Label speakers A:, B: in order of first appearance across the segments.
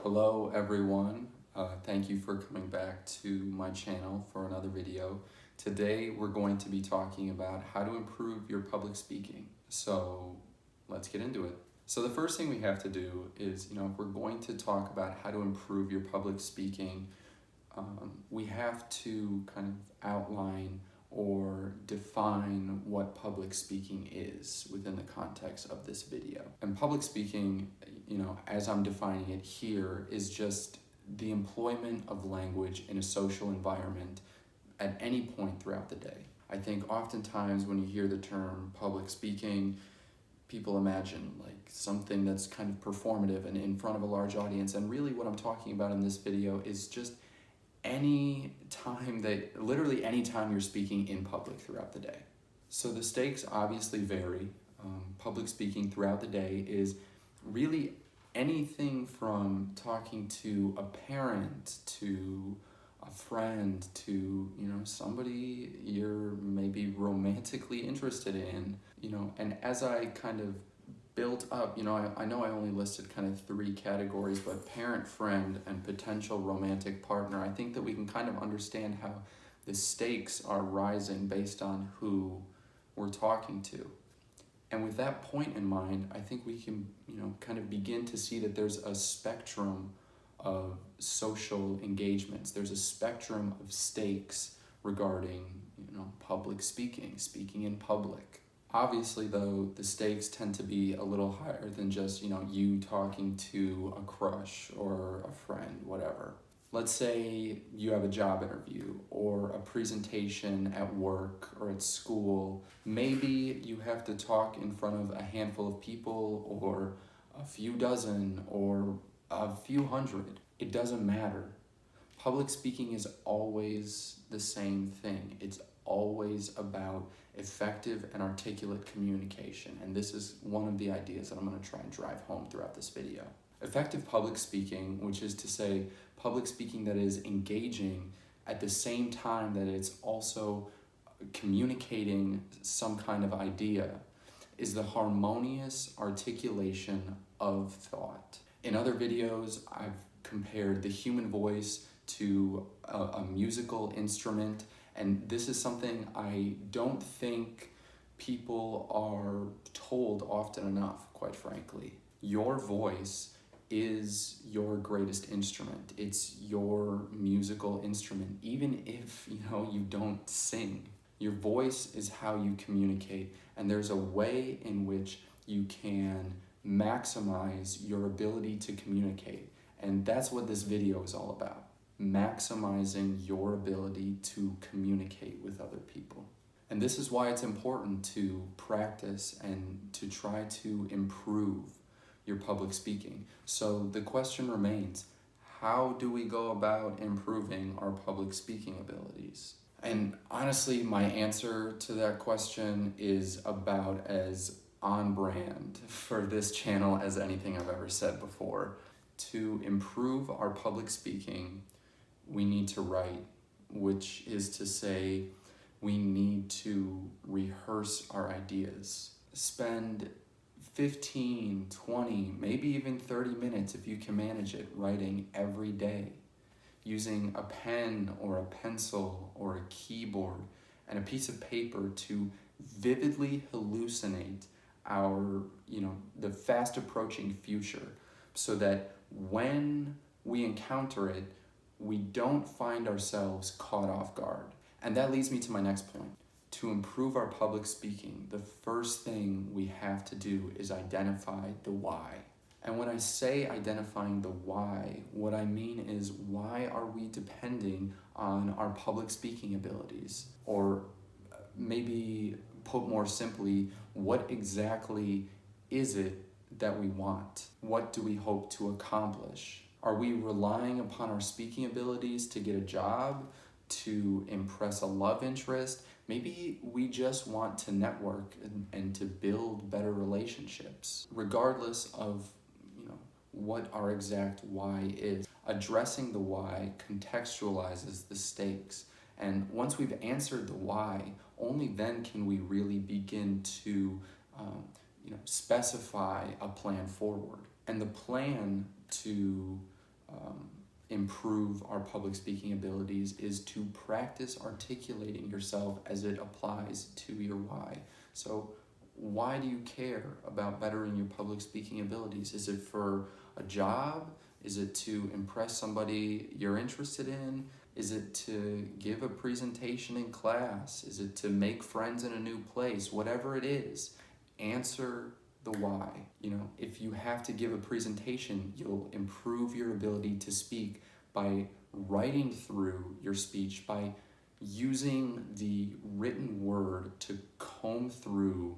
A: Hello everyone, thank you for coming back to my channel for another video. Today we're going to be talking about how to improve your public speaking. So let's get into it. So the first thing we have to do is, if we're going to talk about how to improve your public speaking, we have to kind of outline or define what public speaking is within the context of this video. And public speaking, as I'm defining it here, is just the employment of language in a social environment at any point throughout the day. I think oftentimes when you hear the term public speaking, people imagine like something that's kind of performative and in front of a large audience. And really what I'm talking about in this video is just literally any time you're speaking in public throughout the day. So the stakes obviously vary. Public speaking throughout the day is really anything from talking to a parent, to a friend, to, somebody you're maybe romantically interested in, and as I kind of built up, I know I only listed kind of 3 categories, but parent, friend, and potential romantic partner. I think that we can kind of understand how the stakes are rising based on who we're talking to. And with that point in mind, I think we can, kind of begin to see that there's a spectrum of social engagements. There's a spectrum of stakes regarding, public speaking in public. Obviously, though, the stakes tend to be a little higher than just, you talking to a crush or a friend, whatever. Let's say you have a job interview or a presentation at work or at school. Maybe you have to talk in front of a handful of people or a few dozen or a few hundred. It doesn't matter. Public speaking is always the same thing. It's always about effective and articulate communication. And this is one of the ideas that I'm going to try and drive home throughout this video. Effective public speaking, which is to say public speaking that is engaging at the same time that it's also communicating some kind of idea, is the harmonious articulation of thought. In other videos, I've compared the human voice to a musical instrument, and this is something I don't think people are told often enough, quite frankly. Your voice is your greatest instrument. It's your musical instrument, even if, you don't sing. Your voice is how you communicate, and there's a way in which you can maximize your ability to communicate. And that's what this video is all about. Maximizing your ability to communicate with other people. And this is why it's important to practice and to try to improve your public speaking. So the question remains, how do we go about improving our public speaking abilities? And honestly, my answer to that question is about as on brand for this channel as anything I've ever said before. To improve our public speaking, we need to write, which is to say we need to rehearse our ideas. Spend 15, 20, maybe even 30 minutes if you can manage it, writing every day, using a pen or a pencil or a keyboard and a piece of paper to vividly hallucinate the fast approaching future, so that when we encounter it, we don't find ourselves caught off guard. And that leads me to my next point. To improve our public speaking, the first thing we have to do is identify the why. And when I say identifying the why, what I mean is, why are we depending on our public speaking abilities? Or maybe put more simply, what exactly is it that we want? What do we hope to accomplish? Are we relying upon our speaking abilities to get a job, to impress a love interest? Maybe we just want to network and to build better relationships. Regardless of what our exact why is, addressing the why contextualizes the stakes. And once we've answered the why, only then can we really begin to specify a plan forward. And the plan to improve our public speaking abilities is to practice articulating yourself as it applies to your why. So why do you care about bettering your public speaking abilities? Is it for a job? Is it to impress somebody you're interested in? Is it to give a presentation in class? Is it to make friends in a new place? Whatever it is, answer the why. If you have to give a presentation, you'll improve your ability to speak by writing through your speech, by using the written word to comb through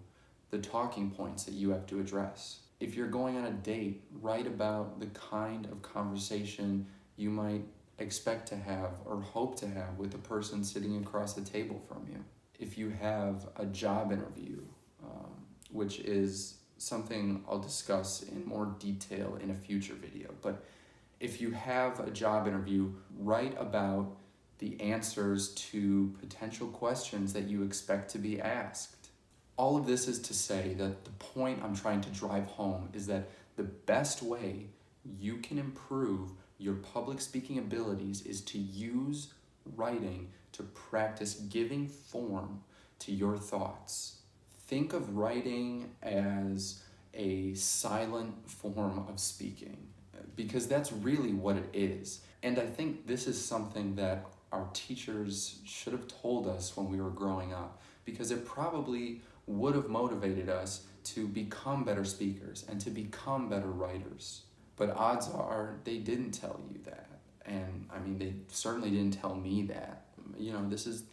A: the talking points that you have to address. If you're going on a date, write about the kind of conversation you might expect to have or hope to have with the person sitting across the table from you. If you have a job interview, which is something I'll discuss in more detail in a future video, but if you have a job interview, write about the answers to potential questions that you expect to be asked. All of this is to say that the point I'm trying to drive home is that the best way you can improve your public speaking abilities is to use writing to practice giving form to your thoughts. Think of writing as a silent form of speaking, because that's really what it is. And I think this is something that our teachers should have told us when we were growing up, because it probably would have motivated us to become better speakers and to become better writers. But odds are they didn't tell you that. And they certainly didn't tell me that. This is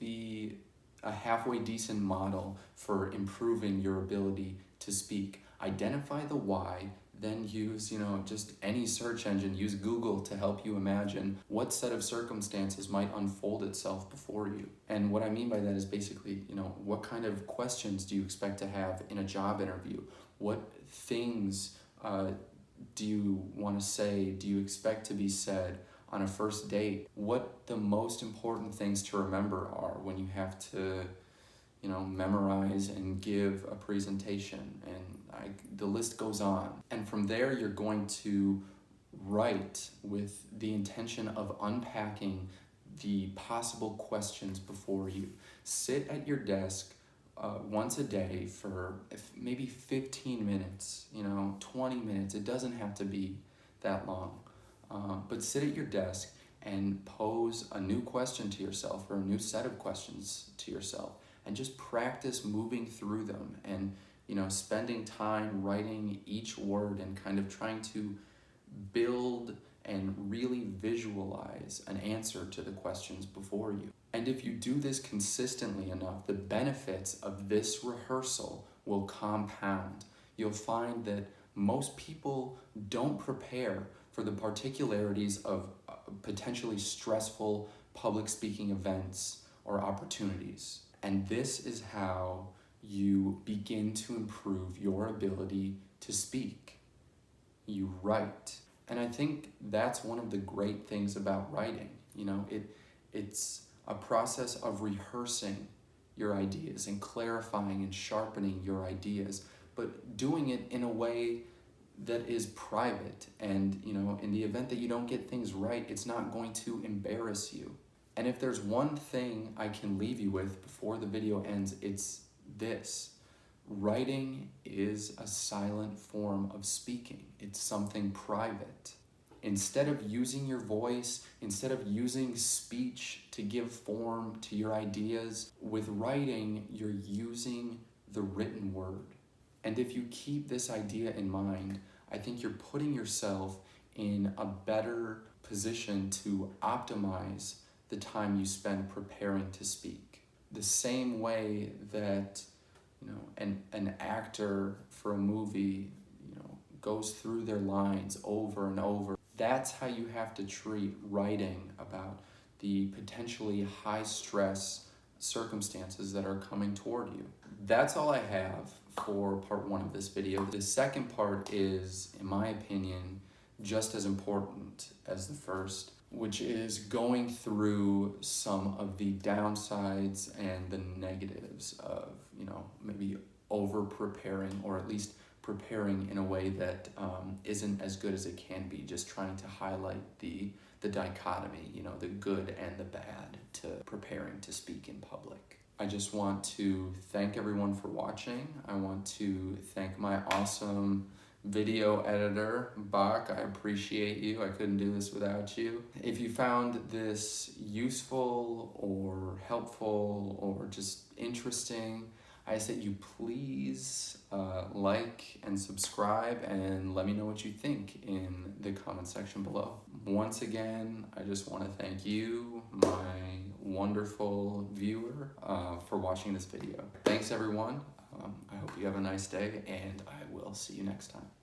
A: a halfway decent model for improving your ability to speak. Identify the why, then use, just any search engine, use Google to help you imagine what set of circumstances might unfold itself before you. And what I mean by that is basically, what kind of questions do you expect to have in a job interview? What things do you want to say, do you expect to be said on a first date? What the most important things to remember are when you have to, memorize and give a presentation, and the list goes on. And from there, you're going to write with the intention of unpacking the possible questions before you. Sit at your desk once a day for maybe 15 minutes, 20 minutes. It doesn't have to be that long. But sit at your desk and pose a new question to yourself or a new set of questions to yourself, and just practice moving through them and, spending time writing each word and kind of trying to build and really visualize an answer to the questions before you. And if you do this consistently enough, the benefits of this rehearsal will compound. You'll find that most people don't prepare for the particularities of potentially stressful public speaking events or opportunities. And this is how you begin to improve your ability to speak. You write. And I think that's one of the great things about writing. It's a process of rehearsing your ideas and clarifying and sharpening your ideas, but doing it in a way that is private. And, in the event that you don't get things right, it's not going to embarrass you. And if there's one thing I can leave you with before the video ends, it's this. Writing is a silent form of speaking. It's something private. Instead of using your voice, instead of using speech to give form to your ideas, with writing, you're using the written word. And if you keep this idea in mind, I think you're putting yourself in a better position to optimize the time you spend preparing to speak. The same way that an actor for a movie goes through their lines over and over. That's how you have to treat writing about the potentially high stress circumstances that are coming toward you. That's all I have for part one of this video. The second part is, in my opinion, just as important as the first, which is going through some of the downsides and the negatives of, maybe over preparing, or at least preparing in a way that isn't as good as it can be, just trying to highlight the dichotomy, you know, the good and the bad to preparing to speak in public. I just want to thank everyone for watching. I want to thank my awesome video editor, Bach. I appreciate you. I couldn't do this without you. If you found this useful or helpful or just interesting, I ask that you please like and subscribe and let me know what you think in the comment section below. Once again, I just want to thank you, my wonderful viewer, for watching this video. Thanks everyone. I hope you have a nice day, and I will see you next time.